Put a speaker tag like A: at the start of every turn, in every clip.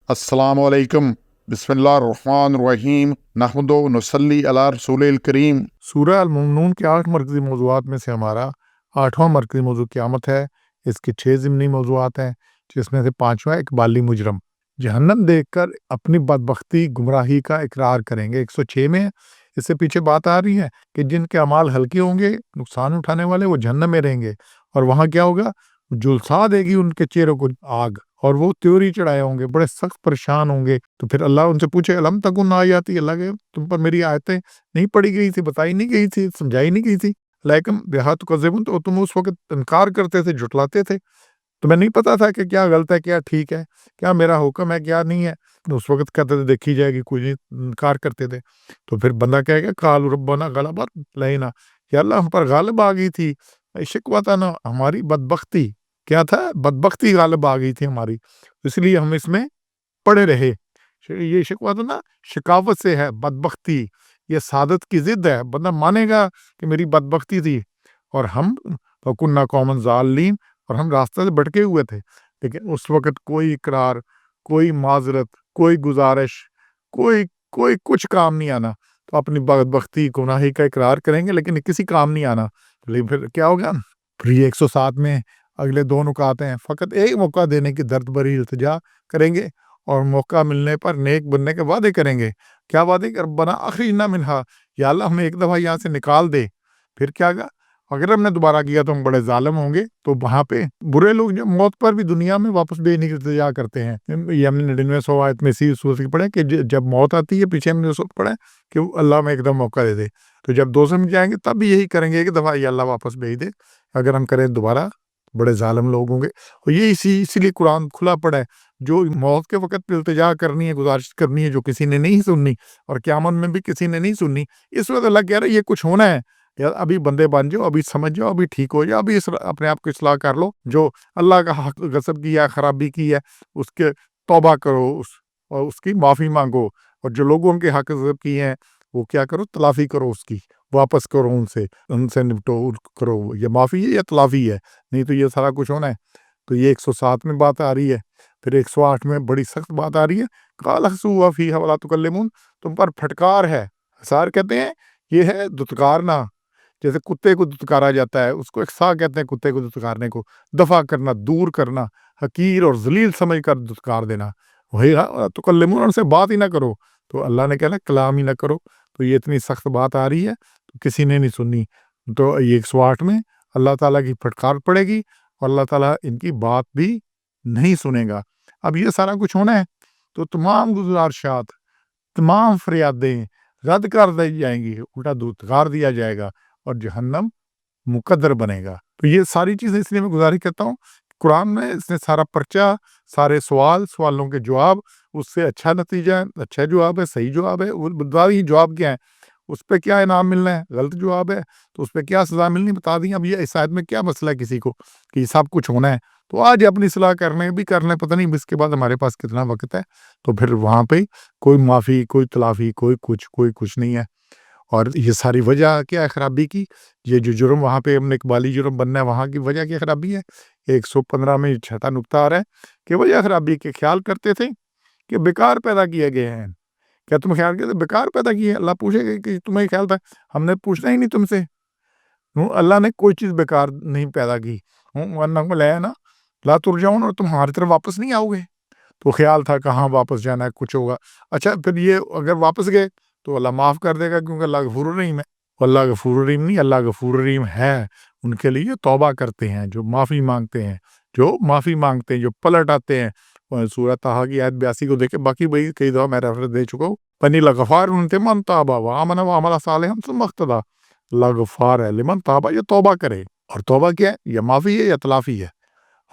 A: अस्सलामु अलैकुम बिस्मिल्लाहिर्रहमानिर्रहीम नहमदु व नसल्ली अला रसूलिल करीम।
B: सूरह अल-मुमिनून के 8 मरकज़ी मौज़ूआत में से हमारा 8वां मरकज़ी मौज़ू क़यामत है। इसके 6 ज़िमनी मौज़ूआत हैं, जिसमें से 5वां एक बाली मुजरम जहन्नम देखकर अपनी बदबख्ती गुमराही का इकरार करेंगे। 106 में है। इससे पीछे बात आ रही है कि जिनके अमाल हल्के होंगे, नुकसान उठाने वाले, वो जहन्नम में रहेंगे और वहाँ क्या होगा, झुलसा देगी उनके चेहरों को आग और वो त्योरी चढ़ाए होंगे, बड़े सख्त परेशान होंगे। तो फिर अल्लाह उनसे पूछे अलम तकुन आयाती, अल्लाह के तुम पर मेरी आयतें नहीं पढ़ी गई थी, बताई नहीं गई थी, समझाई नहीं गई थी। लेकिन बेहात कज़िबुन, तो तुम उस वक्त इनकार करते थे, झुटलाते थे। तुम्हें नहीं पता था कि क्या गलत है, क्या ठीक है, क्या मेरा हुक्म है, क्या नहीं है। तो उस वक्त कहते थे देखी जाएगी, कुछ नहीं, इनकार करते थे। तो फिर बंदा कहेगा कालू रब्बना गलबत अलैना, या अल्लाह हम पर गालिब आ गई थी। शिकवा था ना, हमारी बदबख्ती क्या था, बदबख्ती गालिब आ गई थी हमारी, इसलिए हम इसमें पड़े रहे। ये शिकवा तो ना शिकावत से है, बदबख्ती ये सादत की जिद है। बंदा मानेगा कि मेरी बदबख्ती थी और हम फकुन्ना कौमन ज़ालिमीन, और हम रास्ते से भटके हुए थे। लेकिन उस वक्त कोई इकरार, कोई माजरत, कोई गुजारिश, कोई कोई कुछ काम नहीं आना। तो अपनी बदबख्ती गुनाही का इकरार करेंगे, लेकिन किसी काम नहीं आना। लेकिन फिर क्या होगा, फिर ये 107 में अगले 2 नुकात हैं। फ़कत एक मौका देने की दर्द भरी इल्तिजा करेंगे और मौका मिलने पर नेक बनने के वादे करेंगे। क्या वादे? कि रब्बना अखरिजना मिन्हा, या अल्लाह हमें एक दफ़ा यहाँ से निकाल दे। फिर क्या होगा, अगर हमने दोबारा किया तो हम बड़े ज़ालिम होंगे। तो वहाँ पे बुरे लोग जो मौत पर भी दुनिया में वापस देने की इल्तिजा करते हैं। ये हमने 99 आयत में इसी सूरत की पढ़ा कि जब मौत आती है, पीछे हमने सूरत पढ़ा कि अल्लाह हमें एकदम मौका दे दे। तो जब दोज़ख में जाएंगे तब भी यही करेंगे, एक दफ़ा या अल्लाह वापस भेज दे। अगर हम करें दोबारा, बड़े ज़ालिम लोग होंगे। और ये इसीलिए कुरान खुला पड़ा है। जो मौत के वक़्त पे इल्तिजा करनी है, गुज़ारिश करनी है, जो किसी ने नहीं सुननी, और क़यामत में भी किसी ने नहीं सुननी, इस वक़्त अल्लाह कह रहा है ये कुछ होना है। यार अभी बंदे बन जाओ, अभी समझ जाओ, अभी ठीक हो जाओ, अभी अपने आप को इस्लाह कर लो। जो अल्लाह का हक गस्ब किया है, खराबी की है, उसके तौबा करो, और उसकी माफ़ी मांगो। और जो लोगों उनके हक गस्ब किए हैं, वो क्या करो, तलाफ़ी करो, उसकी वापस करो, उनसे निपटो करो। ये माफ़ी है या तलाफ़ी है? नहीं तो ये सारा कुछ होना है। तो ये 107 में बात आ रही है। फिर 108 में बड़ी सख्त बात आ रही है, काल हसूआ फ़ीहा वला तुकल्लिमून, तुम पर फटकार है। हसार कहते हैं ये है दुत्कारना, जैसे कुत्ते को दुत्कारा जाता है, उसको इकसा कहते हैं, कुत्ते को दुत्कारने को। दफ़ा करना, दूर करना, हकीर और ज़लील समझ कर दुत्कार देना। वही तुकल्लिमून, उनसे बात ही ना करो। तो अल्लाह ने कहना कलाम ही ना करो। तो ये इतनी सख्त बात आ रही है, तो किसी ने नहीं सुननी। तो ये 108 में अल्लाह ताला की फटकार पड़ेगी और अल्लाह ताला इनकी बात भी नहीं सुनेगा। अब ये सारा कुछ होना है, तो तमाम गुज़ारिशात, तमाम फरियादें रद्द कर दी जाएंगी, उल्टा दुत्कार दिया जाएगा और जहन्नम मुकद्दर बनेगा। तो ये सारी चीज़ें इसलिए मैं गुज़ारिश करता हूँ, कुरान में इसने सारा पर्चा, सारे सवालों के जवाब, उससे अच्छा नतीजा है, अच्छा जवाब है, सही जवाब है, वो बता दी जवाब क्या है, उस पे क्या इनाम मिलना है, गलत जवाब है तो उस पे क्या सज़ा मिलनी बता दी। अब ये इस आयत में क्या मसला है किसी को कि सब कुछ होना है, तो आज अपनी सलाह करने भी कर लें, पता नहीं इसके बाद हमारे पास कितना वक़्त है। तो फिर वहाँ पे कोई माफ़ी, कोई तलाफ़ी, कोई कुछ नहीं है। और ये सारी वजह क्या है खराबी की? ये जो जुर्म वहाँ पे हमने इकबाली जुर्म बनना है, वहाँ की वजह क्या खराबी है? 115 में छठा नुक्ता आ रहा है कि वजह खराबी के ख्याल करते थे कि बेकार पैदा किए गए हैं। क्या तुम ख्याल करते बेकार पैदा किए? अल्लाह पूछेगा कि तुम्हें ख्याल था, हमने पूछना ही नहीं तुमसे। अल्लाह ने कोई चीज़ बेकार नहीं पैदा की। वरना ना ला तुरजाऊन, और तुम हमारी तरफ वापस नहीं आओगे। तो ख्याल था कहाँ वापस जाना है, कुछ होगा। अच्छा, फिर ये अगर वापस गए तो अल्लाह माफ़ कर देगा, क्योंकि अल्लाह गफूर रहीम है। अल्लाह गफूर रहीम नहीं, अल्लाह गफूर रहीम है उनके लिए तौबा करते हैं, जो माफ़ी मांगते हैं, जो पलट आते हैं। सूरह ताहा की आयत 82 को देखे, बाकी वही कई दफ़ा मैं रेफरेंस दे चुका हूँ। पनी लगफ़ार लिमन ताबा व आमन व अमल सालिहन सुम्मा इह्तदा। लगफ़ार है लिमन ताबा, ये तौबा करे। और तौबा क्या है? या माफ़ी है या तलाफ़ी है।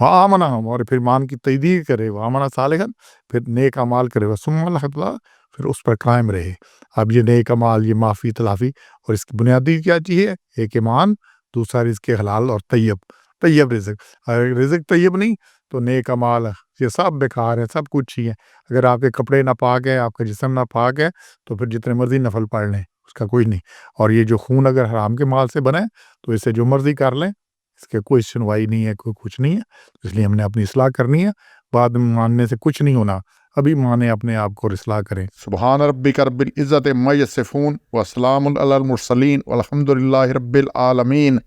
B: हाँ, आमना हम, और फिर ईमान की तजदीद करे, वह आमना सालिहन, फिर नेक अमाल करे, वह सुम्मा इह्तदा, फिर उस पर कायम रहे। अब ये नेक अमाल, ये माफ़ी तलाफ़ी, और इसकी बुनियादी क्या चीज़ है? एक ईमान, दूसरा रिज़्क़ हलाल और तैयब रिज़्क़। अगर रिज़्क़ तैयब नहीं तो नेक अमाल ये सब बेकार है, सब कुछ ही है। अगर आपके कपड़े नापाक है, आपका जिस्म नापाक है, तो फिर जितने मर्ज़ी नफ़ल पढ़ लें, उसका कोई नहीं। और ये जो खून अगर हराम के माल से बना है, तो इसे जो मर्ज़ी कर लें, इसकी कोई सुनवाई नहीं है, कोई कुछ नहीं है। इसलिए हमने अपनी इस्लाह करनी है, बाद में मानने से कुछ नहीं होना। ابھی مانیں، اپنے آپ کو اصلاح کریں۔
A: سبحان ربک رب العزت عما یصفون وسلام علی المرسلین والحمد للہ رب العالمین۔